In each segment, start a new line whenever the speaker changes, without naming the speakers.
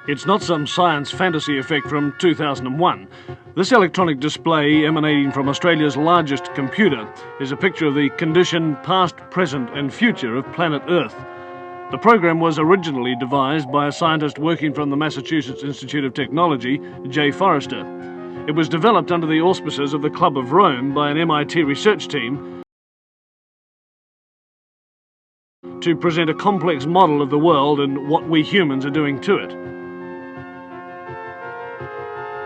It's not some science fantasy effect from 2001. This electronic display, emanating from Australia's largest computer, is a picture of the condition, past, present and future of planet Earth. The program was originally devised by a scientist working from the Massachusetts Institute of Technology, J. Forrester. It was developed under the auspices of the Club of Rome by an MIT research team to present a complex model of the world and what we humans are doing to it.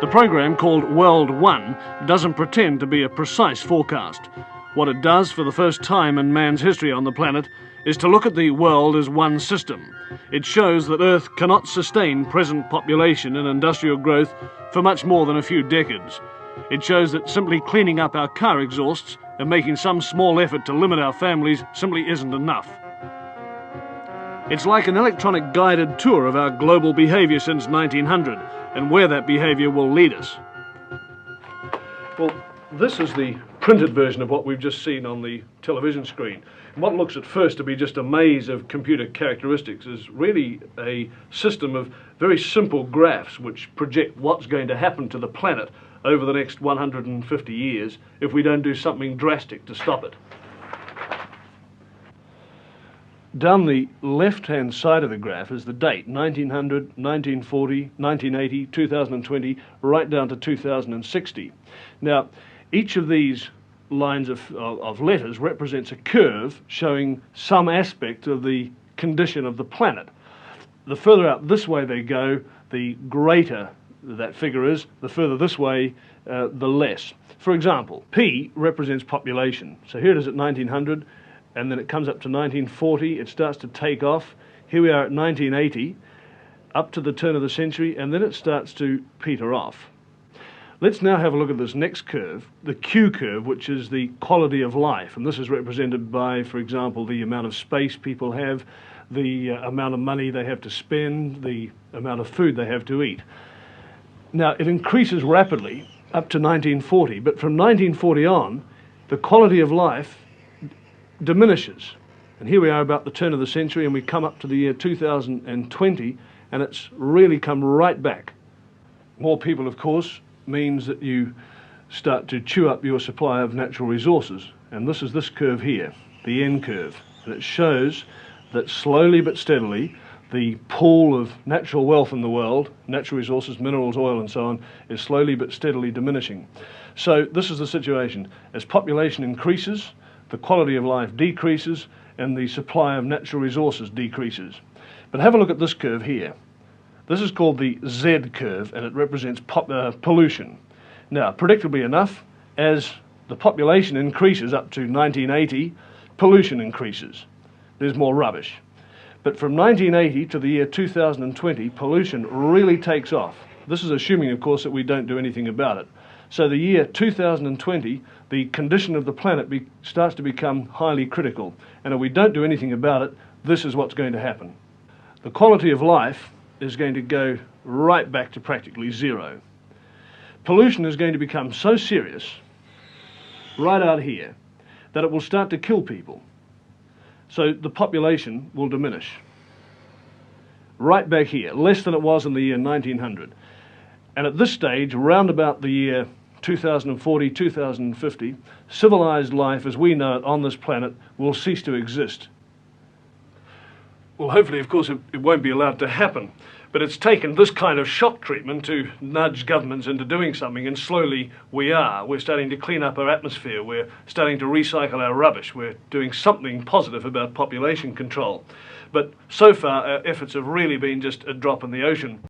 The program, called World 1, doesn't pretend to be a precise forecast. What it does for the first time in man's history on the planet is to look at the world as one system. It shows that Earth cannot sustain present population and industrial growth for much more than a few decades. It shows that simply cleaning up our car exhausts and making some small effort to limit our families simply isn't enough. It's like an electronic guided tour of our global behaviour since 1900 and where that behaviour will lead us. Well, this is the printed version of what we've just seen on the television screen. And what looks at first to be just a maze of computer characteristics is really a system of very simple graphs which project what's going to happen to the planet over the next 150 years if we don't do something drastic to stop it. Down the left-hand side of the graph is the date, 1900, 1940, 1980, 2020, right down to 2060. Now, each of these lines of letters represents a curve showing some aspect of the condition of the planet. The further out this way they go, the greater that figure is. The further this way, the less. For example, P represents population. So here it is at 1900. And then it comes up to 1940, it starts to take off. Here we are at 1980, up to the turn of the century, and then it starts to peter off. Let's now have a look at this next curve, the Q curve, which is the quality of life. And this is represented by, for example, the amount of space people have, the amount of money they have to spend, the amount of food they have to eat. Now, it increases rapidly up to 1940, but from 1940 on, the quality of life diminishes. And here we are about the turn of the century, and we come up to the year 2020, and it's really come right back. More people, of course, means that you start to chew up your supply of natural resources. And this is this curve here, the N curve. And it shows that slowly but steadily, the pool of natural wealth in the world, natural resources, minerals, oil, and so on, is slowly but steadily diminishing. So this is the situation. As population increases, the quality of life decreases and the supply of natural resources decreases. But have a look at this curve here. This is called the Z curve, and it represents pollution. Now, predictably enough, as the population increases up to 1980, pollution increases. There's more rubbish. But from 1980 to the year 2020, pollution really takes off. This is assuming, of course, that we don't do anything about it. So the year 2020, the condition of the planet starts to become highly critical. And if we don't do anything about it, this is what's going to happen. The quality of life is going to go right back to practically zero. Pollution is going to become so serious, right out here, that it will start to kill people. So the population will diminish. Right back here, less than it was in the year 1900. And at this stage, around about the year 2040, 2050, civilized life as we know it on this planet will cease to exist. Well, hopefully, of course, it won't be allowed to happen. But it's taken this kind of shock treatment to nudge governments into doing something, and slowly we are. We're starting to clean up our atmosphere. We're starting to recycle our rubbish. We're doing something positive about population control. But so far, our efforts have really been just a drop in the ocean.